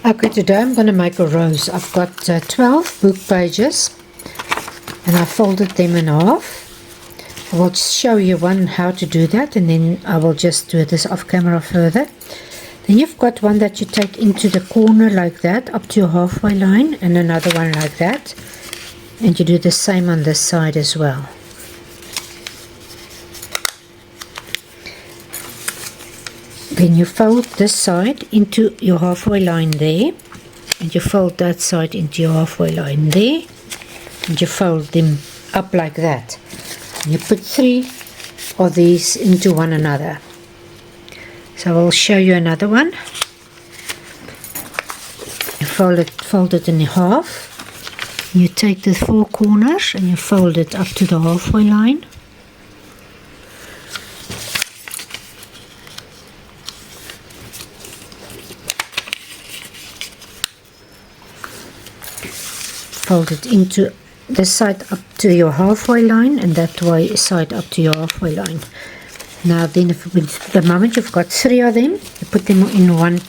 Okay, today I'm going to make a rose. I've got 12 book pages and I folded them in half. I will just show you how to do that, and then I will just do this off camera further. Then you've got one that you take into the corner like that, up to your halfway line, and another one like that. And you do the same on this side as well. Then you fold this side into your halfway line there, and you fold that side into your halfway line there, and you fold them up like that. And you put 3 of these into one another. So I'll show you another one. You fold it in half. You take the 4 corners and you fold it up to the halfway line. Fold it into this side up to your halfway line, and that way side up to your halfway line. Now then, with the moment you've got 3 of them, you put them in one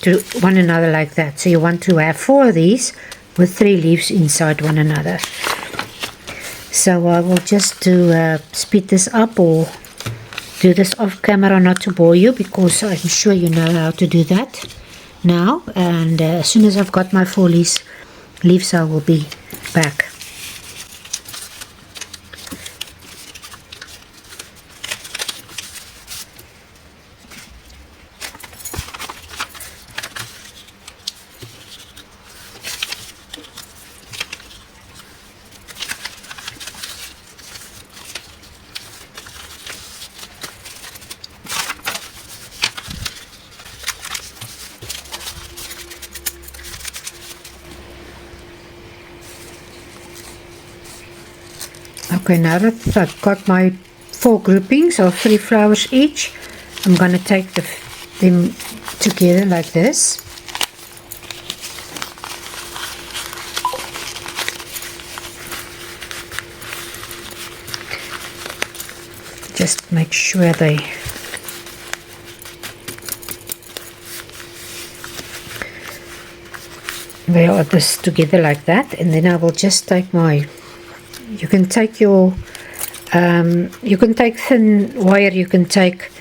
another like that. So you want to have 4 of these with 3 leaves inside one another. So I will just speed this up or do this off camera not to bore you, because I'm sure you know how to do that now. And as soon as I've got my 4 leaves I will be back. Okay, now that I've got my 4 groupings of 3 flowers each, I'm going to take them together like this. Just make sure they are this together like that, and then I will just take my, you can take your you can take thin wire, you can take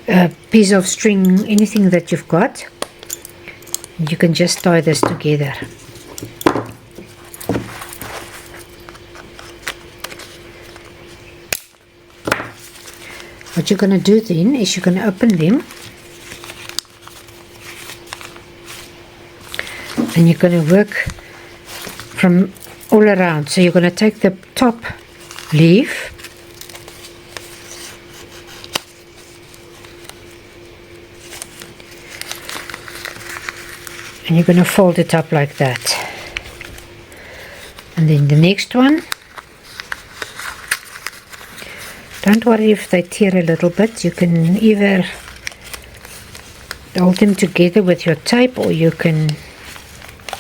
a piece of string, anything that you've got. You can just tie this together. What you're going to do then is you're going to open them, and you're going to work from all around. So you're going to take the top leaf and you're going to fold it up like that, and then the next one, don't worry if they tear a little bit, you can either hold them together with your tape or you can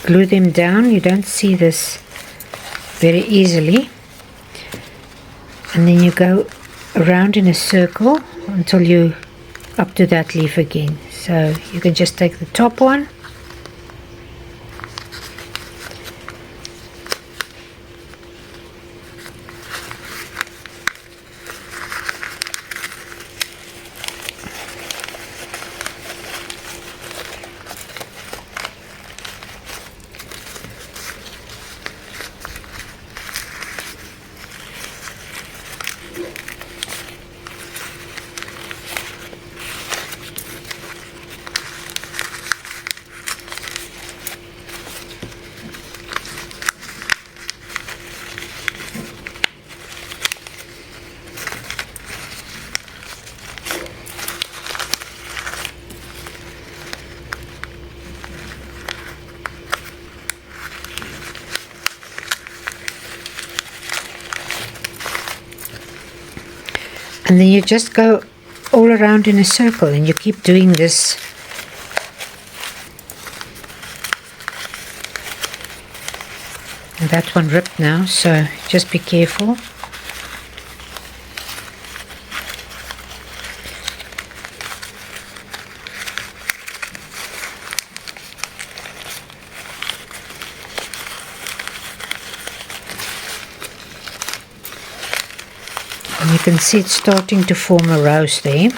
glue them down. You don't see this very easily, and then you go around in a circle until you up to that leaf again. So you can just take the top one, and then you just go all around in a circle, and you keep doing this. And that one ripped now, so just be careful. you can see it's starting to form a rose there.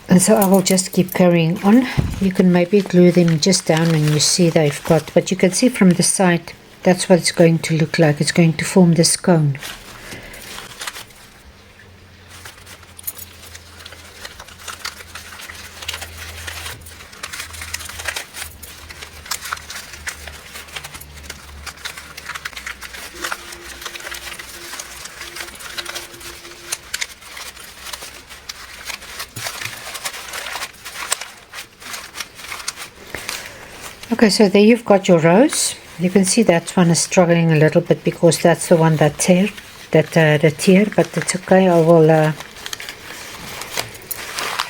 And so I will just keep carrying on. You can maybe glue them just down when you see they've got, but you can see from the side, that's what it's going to look like. It's going to form this cone. Okay, so there you've got your rose. You can see that one is struggling a little bit because that's the one that tear, but it's okay. I will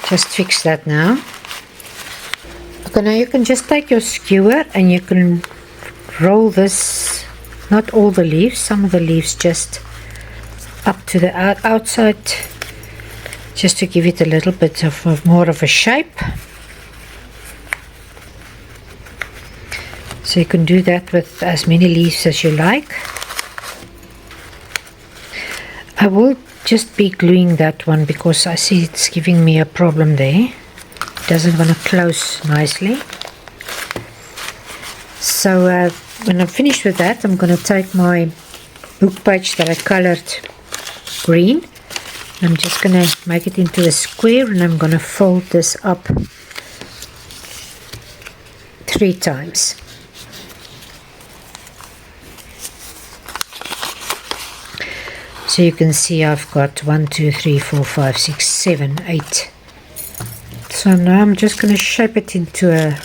just fix that now. Okay, now you can just take your skewer and you can roll this, not all the leaves, some of the leaves just up to the outside, just to give it a little bit of more of a shape. So you can do that with as many leaves as you like. I will just be gluing that one because I see it's giving me a problem there. It doesn't want to close nicely. So when I'm finished with that, I'm going to take my book page that I colored green. I'm just going to make it into a square and I'm going to fold this up 3 times. So you can see I've got 1, 2, 3, 4, 5, 6, 7, 8. So now I'm just going to shape it into a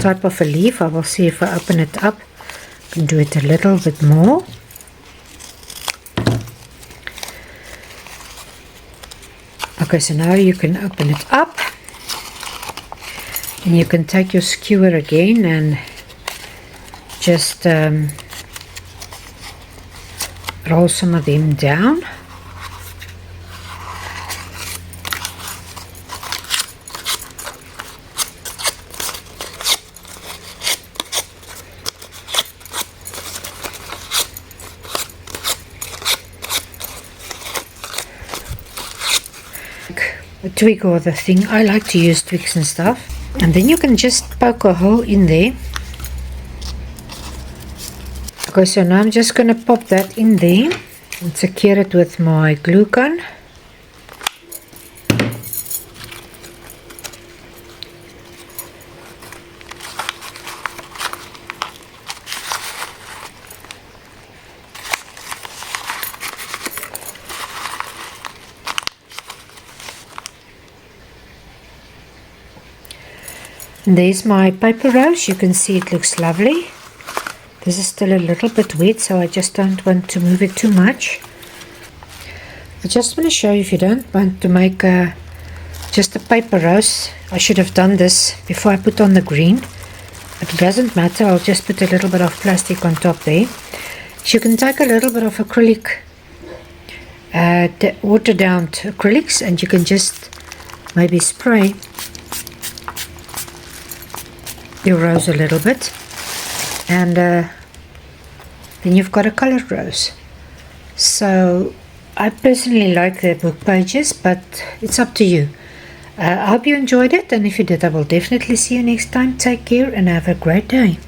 type of a leaf. I will see if I open it up. I can do it a little bit more. Okay, so now you can open it up. And you can take your skewer again and just roll some of them down. A twig or the thing, I like to use twigs and stuff, and then you can just poke a hole in there. Okay, so now I'm just going to pop that in there and secure it with my glue gun. And there's my paper rose. You can see it looks lovely. This is still a little bit wet, so I just don't want to move it too much. I just want to show you, if you don't want to make just a paper rose, I should have done this before I put on the green, but it doesn't matter. I'll just put a little bit of plastic on top there. So you can take a little bit of acrylic, water down acrylics, and you can just maybe spray your rose a little bit, and then you've got a colored rose. So I personally like the book pages, but it's up to you. I hope you enjoyed it, and if you did, I will definitely see you next time. Take care and have a great day.